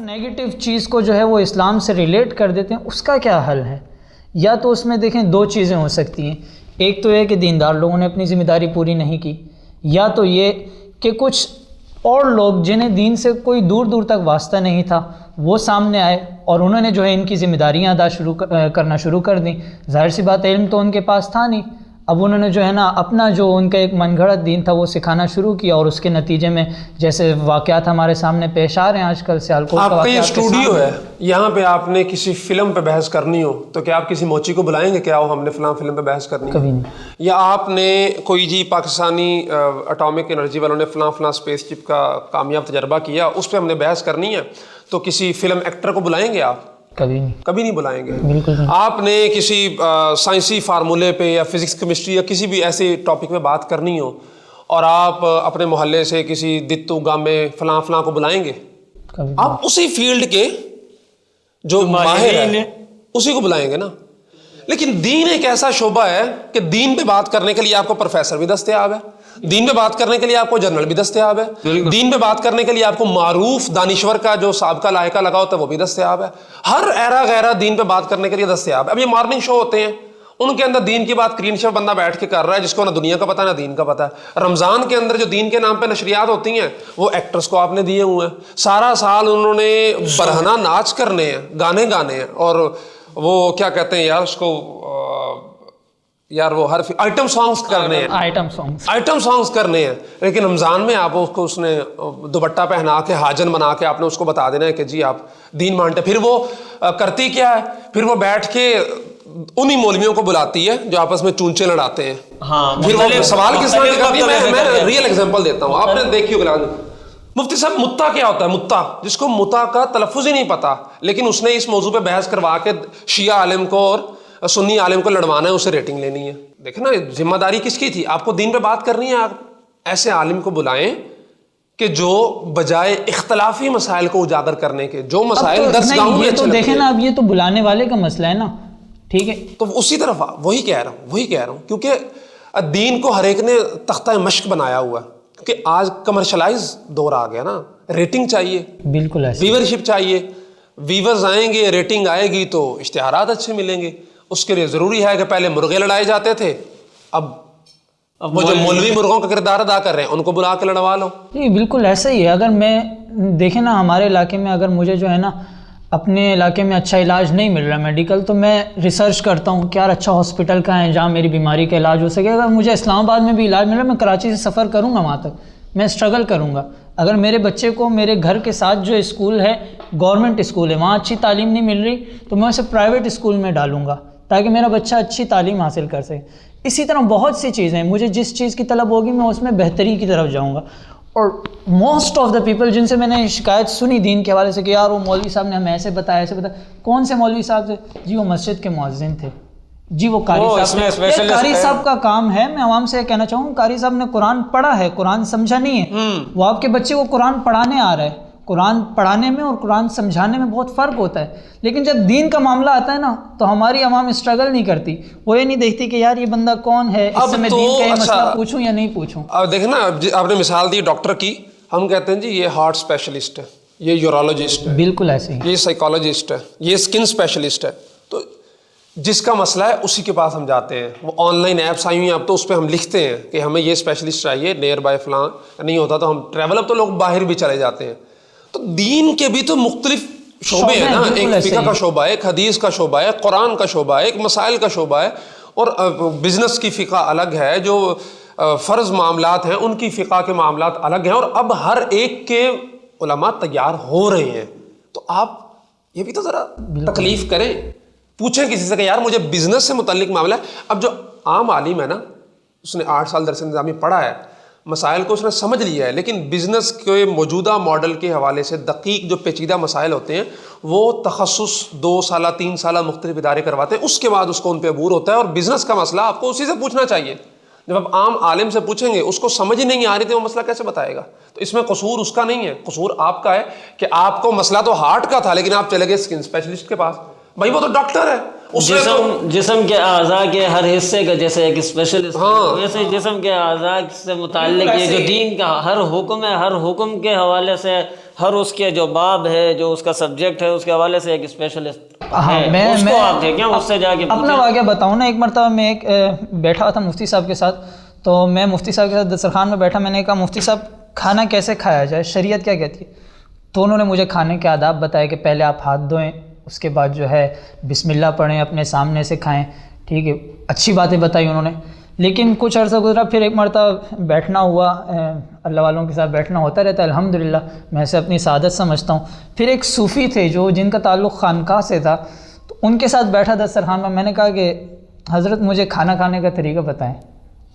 Negative چیز کو جو ہے وہ اسلام سے ریلیٹ کر دیتے ہیں، اس کا کیا حل ہے؟ یا تو اس میں دیکھیں دو چیزیں ہو سکتی ہیں، ایک تو یہ کہ دیندار لوگوں نے اپنی ذمہ داری پوری نہیں کی، یا تو یہ کہ کچھ اور لوگ جنہیں دین سے کوئی دور دور تک واسطہ نہیں تھا وہ سامنے آئے اور انہوں نے جو ہے ان کی ذمہ داریاں کرنا شروع کر دیں۔ ظاہر سی بات علم تو ان کے پاس تھا نہیں، اب انہوں نے جو ہے نا اپنا جو ان کا ایک من گھڑت دین تھا وہ سکھانا شروع کیا، اور اس کے نتیجے میں جیسے واقعات ہمارے سامنے پیش آ رہے ہیں آج کل سیالکوٹ کا آپ کا واقعہ یہ اسٹوڈیو ہے، یہاں پہ آپ نے کسی فلم پہ بحث کرنی ہو تو کیا آپ کسی موچی کو بلائیں گے کہ آؤ ہم نے فلاں فلم پہ بحث کرنی ہے؟ کبھی نہیں۔ یا آپ نے کوئی جی پاکستانی اٹامک انرجی والوں نے فلاں اسپیس شپ کا کامیاب تجربہ کیا، اس پہ ہم نے بحث کرنی ہے تو کسی فلم ایکٹر کو بلائیں گے آپ؟ کبھی نہیں، کبھی نہیں بلائیں گے۔ بالکل نہیں۔ آپ نے کسی سائنسی فارمولے پہ یا فزکس کیمسٹری یا کسی بھی ایسے ٹاپک پہ بات کرنی ہو اور آپ اپنے محلے سے کسی دتو گامے فلاں کو بلائیں گے؟ کبھی آپ اسی فیلڈ کے جو ماہر ہیں اسی کو بلائیں گے نا۔ لیکن دین ایک ایسا شعبہ ہے کہ دین پہ بات کرنے کے لیے آپ کو پروفیسر بھی دستیاب ہے، دین پہ بات کرنے کے لیے آپ کو جنرل بھی دستیاب ہے، دین پہ بات کرنے کے لیے آپ کو معروف دانشور کا جو سابقہ لاحقہ لگا ہوتا ہے وہ بھی دستیاب ہے، ہر ایرا غیرہ دین پہ بات کرنے کے لیے دستیاب ہے۔ اب یہ مارننگ شو ہوتے ہیں، ان کے اندر دین کی بات کلین شیف بندہ بیٹھ کے کر رہا ہے جس کو نہ دنیا کا پتہ نہ دین کا پتہ ہے۔ رمضان کے اندر جو دین کے نام پہ نشریات ہوتی ہیں وہ ایکٹرز کو آپ نے دیے ہوئے ہیں، سارا سال انہوں نے برہنہ ناچ کرنے ہیں، گانے گانے ہیں، اور وہ کیا کہتے ہیں یار اس کو، یار وہ ہر آئٹم سانگز کرنے ہیں، آئٹم سانگز کرنے ہیں۔ لیکن رمضان میں آپ اس نے دوپٹہ پہنا کے حاجن بنا کے آپ نے اس کو بتا دینا ہے کہ جی آپ دین مانتے۔ پھر وہ کرتی کیا ہے، پھر وہ بیٹھ کے انہی مولویوں کو بلاتی ہے جو آپس میں چونچے لڑاتے ہیں۔ پھر وہ سوال کس طرح کرتی ہے، میں ریئل ایگزامپل دیتا ہوں، آپ نے دیکھی ہوگی۔ مفتی صاحب متا کیا ہوتا ہے؟ متا، جس کو متا کا تلفظ ہی نہیں پتا لیکن اس نے اس موضوع پہ بحث کروا کے شیعہ عالم کو اور سنی عالم کو لڑوانا ہے، اسے ریٹنگ لینی ہے۔ دیکھیں نا ذمہ داری کس کی تھی؟ آپ کو دین پہ بات کرنی ہے، آپ ایسے عالم کو بلائیں کہ جو بجائے اختلافی مسائل کو اجاگر کرنے کے جو مسائل درس گاہوں میں تو دیکھیں نا، اب یہ تو بلانے والے کا مسئلہ ہے نا، ٹھیک ہے، تو اسی طرف وہی کہہ رہا ہوں کیونکہ دین کو ہر ایک نے تختہ مشق بنایا ہوا ہے، کیونکہ آج کمرشلائز دور آ گیا نا، ریٹنگ چاہیے، بالکل ایسے ویورشپ چاہیے، ویورز آئیں گے، ریٹنگ آئے گی تو اشتہارات اچھے ملیں گے۔ اس کے لیے ضروری ہے کہ پہلے مرغے لڑائے جاتے تھے، اب وہ جو مولوی مرغوں کا کردار ادا کر رہے ہیں ان کو بلا کے لڑوا لو۔ جی بالکل ایسا ہی ہے۔ اگر میں دیکھیں نا ہمارے علاقے میں اگر مجھے جو ہے نا اپنے علاقے میں اچھا علاج نہیں مل رہا میڈیکل، تو میں ریسرچ کرتا ہوں کہ یار اچھا ہاسپٹل کہاں ہے جہاں میری بیماری کا علاج ہو سکے۔ اگر مجھے اسلام آباد میں بھی علاج مل رہا ہے، میں کراچی سے سفر کروں گا وہاں تک، میں اسٹرگل کروں گا۔ اگر میرے بچے کو میرے گھر کے ساتھ جو اسکول ہے گورنمنٹ اسکول ہے، وہاں اچھی تعلیم نہیں مل رہی تو میں اسے پرائیویٹ اسکول میں ڈالوں گا تاکہ میرا بچہ اچھی تعلیم حاصل کر سکے۔ اسی طرح بہت سی چیزیں ہیں، مجھے جس چیز کی طلب ہوگی میں اس میں بہتری کی طرف جاؤں گا۔ اور موسٹ آف دا پیپل جن سے میں نے شکایت سنی دین کے حوالے سے کہ یار وہ مولوی صاحب نے ہمیں ایسے بتایا، کون سے مولوی صاحب تھے؟ جی وہ مسجد کے مؤذن تھے، جی وہ قاری صاحب۔ قاری صاحب کا کام ہے، میں عوام سے یہ کہنا چاہوں قاری صاحب نے قرآن پڑھا ہے، قرآن سمجھا نہیں ہے۔ وہ آپ کے بچے کو قرآن پڑھانے آ رہا ہے، قرآن پڑھانے میں اور قرآن سمجھانے میں بہت فرق ہوتا ہے۔ لیکن جب دین کا معاملہ آتا ہے نا تو ہماری عوام اسٹرگل نہیں کرتی، وہ یہ نہیں دیکھتی کہ یار یہ بندہ کون ہے، اس سے میں دین کا یہ مسئلہ پوچھوں یا نہیں پوچھوں۔ اب دیکھیں نا، آپ نے مثال دی ڈاکٹر کی، ہم کہتے ہیں جی یہ ہارٹ اسپیشلسٹ ہے، یہ یورولوجسٹ ہے، بالکل ایسے ہی، یہ سائیکالوجسٹ ہے، یہ اسکن اسپیشلسٹ ہے۔ تو جس کا مسئلہ ہے اسی کے پاس ہم جاتے ہیں۔ وہ آن لائن ایپس آئی ہوئی ہیں اب تو، اس پہ ہم لکھتے ہیں کہ ہمیں یہ اسپیشلسٹ چاہیے، نیئر بائی فلاں نہیں ہوتا تو ہم ٹریول، اب تو لوگ باہر بھی چلے جاتے ہیں۔ تو دین کے بھی تو مختلف شعبے ہیں نا، ایک فقہ کا شعبہ ہے، ایک حدیث کا شعبہ ہے، قرآن کا شعبہ ہے، ایک مسائل کا شعبہ ہے، اور بزنس کی فقہ الگ ہے، جو فرض معاملات ہیں ان کی فقہ کے معاملات الگ ہیں، اور اب ہر ایک کے علماء تیار ہو رہے ہیں۔ تو آپ یہ بھی تو ذرا تکلیف کریں، پوچھیں کسی سے کہ یار مجھے بزنس سے متعلق معاملہ ہے۔ اب جو عام عالم ہے نا، اس نے 8 سال درس نظامی پڑھا ہے، مسائل کو اس نے سمجھ لیا ہے، لیکن بزنس کے موجودہ ماڈل کے حوالے سے دقیق جو پیچیدہ مسائل ہوتے ہیں وہ تخصص 2 سالہ 3 سالہ مختلف ادارے کرواتے ہیں، اس کے بعد اس کو ان پہ عبور ہوتا ہے۔ اور بزنس کا مسئلہ آپ کو اسی سے پوچھنا چاہیے۔ جب آپ عام عالم سے پوچھیں گے، اس کو سمجھ ہی نہیں آ رہی تھی، وہ مسئلہ کیسے بتائے گا؟ تو اس میں قصور اس کا نہیں ہے، قصور آپ کا ہے کہ آپ کو مسئلہ تو ہارٹ کا تھا لیکن آپ چلے گئے اسکن اسپیشلسٹ کے پاس۔ بھائی وہ تو ڈاکٹر ہے، جسم کے اعضاء کے ہر حصے کا جیسے ایک اسپیشلسٹ، ویسے جسم کے اعضاء سے متعلق یہ جو دین کا ہر حکم ہے، ہر حکم کے حوالے سے، ہر اس کے جو باب ہے، جو اس کا سبجیکٹ ہے، اس کے حوالے سے ایک اسپیشلسٹ ہے، اس کو آپ دیکھیں، اس سے جا کے اپنا واقعہ بتاؤں نا. ایک مرتبہ میں ایک بیٹھا تھا مفتی صاحب کے ساتھ، تو میں مفتی صاحب کے ساتھ دسترخوان میں بیٹھا. میں نے کہا مفتی صاحب کھانا کیسے کھایا جائے، شریعت کیا کہتی ہے؟ تو انہوں نے مجھے کھانے کے آداب بتائے کہ پہلے آپ ہاتھ دھوئیں، اس کے بعد جو ہے بسم اللہ پڑھیں، اپنے سامنے سے کھائیں. ٹھیک ہے، اچھی باتیں بتائی انہوں نے. لیکن کچھ عرصہ گزرا، پھر ایک مرتبہ بیٹھنا ہوا، اللہ والوں کے ساتھ بیٹھنا ہوتا رہتا ہے الحمدللہ، میں اسے اپنی سعادت سمجھتا ہوں. پھر ایک صوفی تھے جو جن کا تعلق خانقاہ سے تھا، تو ان کے ساتھ بیٹھا دسترخوان میں. میں نے کہا کہ حضرت مجھے کھانا کھانے کا طریقہ بتائیں.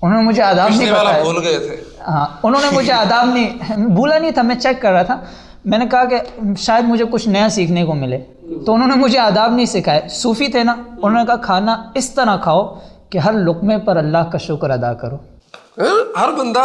انہوں نے مجھے آداب نہیں بتائے. بھول گئے تھے. ہاں، انہوں نے مجھے آداب نہیں، بھولا نہیں تھا، میں چیک کر رہا تھا. میں نے کہا کہ شاید مجھے کچھ نیا سیکھنے کو ملے، تو انہوں نے مجھے آداب نہیں سکھائے. صوفی تھے نا، انہوں نے کہا کھانا اس طرح کھاؤ کہ ہر لقمے پر اللہ کا شکر ادا کرو. ہر بندہ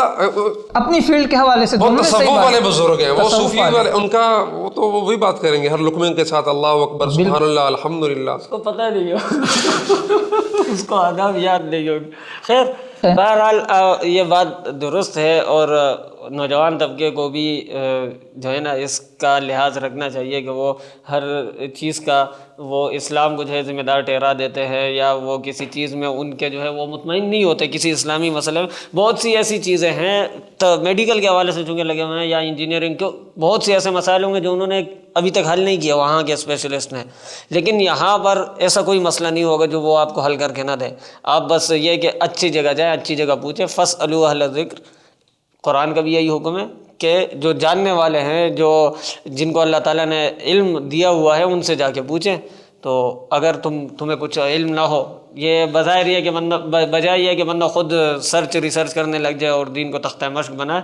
اپنی فیلڈ کے حوالے سے وہ تصوف والے بزرگ ہیں، وہ صوفی والے، ان کا وہ تو وہی بات کریں گے ہر لقمے کے ساتھ اللہ اکبر سبحان اللہ الحمدللہ. اس کو پتہ نہیں ہو، اس کو آداب یاد نہیں ہوگی. خیر بہرحال یہ بات درست ہے، اور نوجوان طبقے کو بھی جو ہے نا اس کا لحاظ رکھنا چاہیے کہ وہ ہر چیز کا وہ اسلام کو جو ہے ذمہ دار ٹھہرا دیتے ہیں، یا وہ کسی چیز میں ان کے جو ہے وہ مطمئن نہیں ہوتے کسی اسلامی مسئلے میں. بہت سی ایسی چیزیں ہیں تو میڈیکل کے حوالے سے چونکہ لگے ہوئے ہیں، یا انجینئرنگ کے بہت سے ایسے مسائل ہوں گے جو انہوں نے ابھی تک حل نہیں کیا وہاں کے اسپیشلسٹ نے، لیکن یہاں پر ایسا کوئی مسئلہ نہیں ہوگا جو وہ آپ کو حل کر کے نہ دے. آپ بس یہ کہ اچھی جگہ جائیں، اچھی جگہ پوچھیں. فاسألوا اہل الذکر، قرآن کا بھی یہی حکم ہے کہ جو جاننے والے ہیں، جو جن کو اللہ تعالیٰ نے علم دیا ہوا ہے، ان سے جا کے پوچھیں. تو اگر تمہیں کچھ علم نہ ہو، یہ بظاہر یہ کہ بندہ بجائے یہ کہ بندہ خود ریسرچ کرنے لگ جائے اور دین کو تختہ مشق بنائے،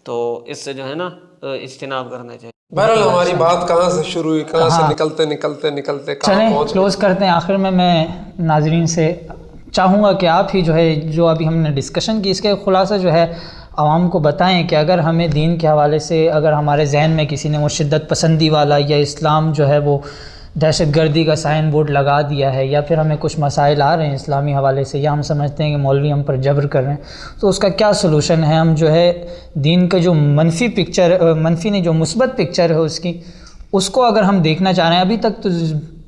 تو اس سے جو ہے نا اجتناب کرنا چاہیے. بہرحال ہماری بات کہاں سے شروع ہوئی، کہاں سے نکلتے چلیں کلوز کرتے ہیں. آخر میں ناظرین سے چاہوں گا کہ آپ ہی جو ہے، جو ابھی ہم نے ڈسکشن کی، اس کے خلاصہ جو ہے عوام کو بتائیں کہ اگر ہمیں دین کے حوالے سے، اگر ہمارے ذہن میں کسی نے وہ شدت پسندی والا یا اسلام جو ہے وہ دہشت گردی کا سائن بورڈ لگا دیا ہے، یا پھر ہمیں کچھ مسائل آ رہے ہیں اسلامی حوالے سے، یا ہم سمجھتے ہیں کہ مولوی ہم پر جبر کر رہے ہیں، تو اس کا کیا سلوشن ہے. ہم جو ہے دین کا جو منفی نہیں، جو مثبت پکچر ہے اس کو اگر ہم دیکھنا چاہ رہے ہیں، ابھی تک تو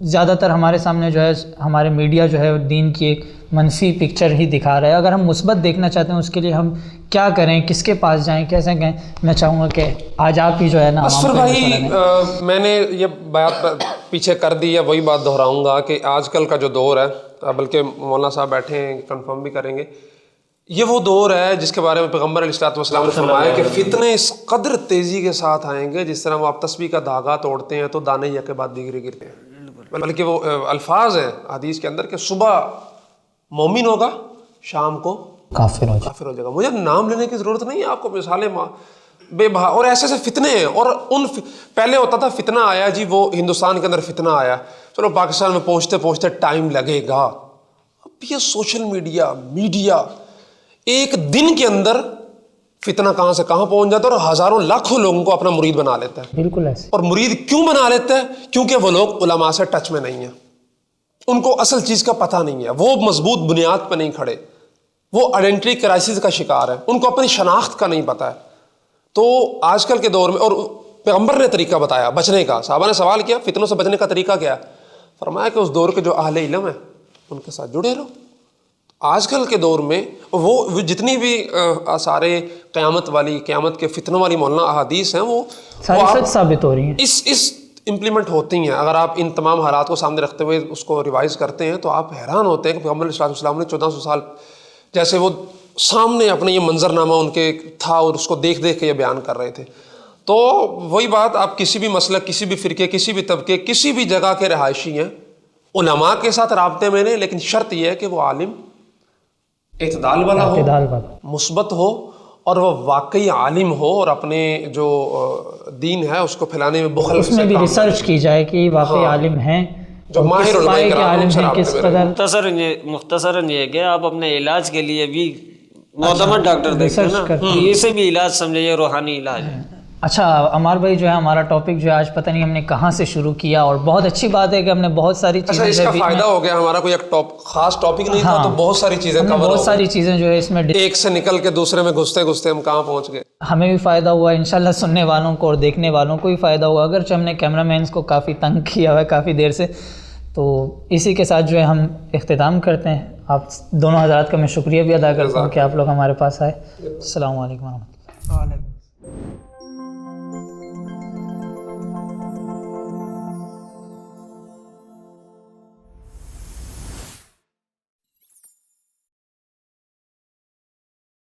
زیادہ تر ہمارے سامنے جو ہے ہمارے میڈیا جو ہے دین کی ایک منفی پکچر ہی دکھا رہا ہے. اگر ہم مثبت دیکھنا چاہتے ہیں، اس کے لیے ہم کیا کریں، کس کے پاس جائیں، کیسے کہیں؟ میں چاہوں گا کہ آج آپ ہی جو ہے نا اصفر بھائی، میں نے یہ بات پیچھے کر دی ہے، وہی بات دہراؤں گا کہ آج کل کا جو دور ہے، بلکہ مولانا صاحب بیٹھے ہیں کنفرم بھی کریں گے، یہ وہ دور ہے جس کے بارے میں پیغمبر علیہ الصلوۃ والسلام نے فرمایا کہ فتنے اس قدر تیزی کے ساتھ آئیں گے جس طرح وہ آپ تسبیح کا دھاگا توڑتے ہیں تو دانے یک کے بعد دیگرے گرتے ہیں. بلکہ وہ الفاظ ہیں حدیث کے اندر کہ صبح مومن ہوگا، شام کو کافر ہو جائے گا. مجھے نام لینے کی ضرورت نہیں ہے، آپ کو مثالیں بے بہا، اور ایسے ایسے فتنے ہیں. اور پہلے ہوتا تھا فتنہ آیا جی، وہ ہندوستان کے اندر فتنہ آیا، چلو پاکستان میں پہنچتے ٹائم لگے گا. اب یہ سوشل میڈیا ایک دن کے اندر فتنہ کہاں سے کہاں پہنچ جاتا ہے، اور ہزاروں لاکھوں لوگوں کو اپنا مرید بنا لیتا ہے. بالکل ایسے. اور مرید کیوں بنا لیتا ہے؟ کیونکہ وہ لوگ علماء سے ٹچ میں نہیں ہیں، ان کو اصل چیز کا پتہ نہیں ہے، وہ مضبوط بنیاد پہ نہیں کھڑے، وہ آئیڈینٹی کرائسس کا شکار ہے، ان کو اپنی شناخت کا نہیں پتہ ہے. تو آج کل کے دور میں، اور پیغمبر نے طریقہ بتایا بچنے کا. صحابہ نے سوال کیا فتنوں سے بچنے کا طریقہ کیا ہے؟ فرمایا کہ اس دور کے جو اہل علم ہیں ان کے ساتھ جڑے رہو. آج کل کے دور میں وہ جتنی بھی سارے قیامت کے فتنوں والی مولانا احادیث ہیں، وہ سچ ثابت ہو رہی ہیں، اس امپلیمنٹ ہوتی ہیں. اگر آپ ان تمام حالات کو سامنے رکھتے ہوئے اس کو ریوائز کرتے ہیں تو آپ حیران ہوتے ہیں کہ پیغمبر علیہ السلام نے 1400 سال جیسے وہ سامنے اپنے یہ منظرنامہ ان کے تھا، اور اس کو دیکھ کے یہ بیان کر رہے تھے. تو وہی بات، آپ کسی بھی مسلک، کسی بھی فرقے، کسی بھی طبقے، کسی بھی جگہ کے رہائشی ہیں، علماء کے ساتھ رابطے میں نہیں، لیکن شرط یہ ہے کہ وہ عالم اعتدال والا ہو، مثبت ہو، اور وہ واقعی عالم ہو، اور اپنے جو دین ہے اس کو پھیلانے میں بخل، اس میں بھی ریسرچ کی جائے کہ واقعی عالم ہیں، جو ماہر عالم ہیں کس قدر. مختصراً یہ کہ آپ اپنے علاج کے لیے بھی معتمد ڈاکٹر دیکھیں نا، اسے بھی علاج سمجھے، روحانی علاج ہے. اچھا عمار بھائی جو ہے ہمارا ٹاپک جو ہے آج پتہ نہیں ہم نے کہاں سے شروع کیا, اور بہت اچھی بات ہے کہ ہم نے بہت ساری چیزیں, اچھا اس کا فائدہ ہو گیا, ہمارا کوئی ایک خاص ٹاپک نہیں تھا تو بہت ساری چیزیں کور ہو گئی, بہت ساری چیزیں جو ہے اس میں ایک سے نکل کے دوسرے میں گھستے گھستے ہم کہاں پہنچ گئے. ہمیں بھی فائدہ ہوا, انشاءاللہ سننے والوں کو اور دیکھنے والوں کو بھی فائدہ ہوا, اگرچہ ہم نے کیمرہ مینس کو کافی تنگ کیا ہوا ہے کافی دیر سے. تو اسی کے ساتھ جو ہے ہم اختتام کرتے ہیں. آپ دونوں حضرات کا میں شکریہ بھی ادا کرتا ہوں کہ آپ لوگ ہمارے پاس آئے. السلام علیکم ورحمۃ اللہ.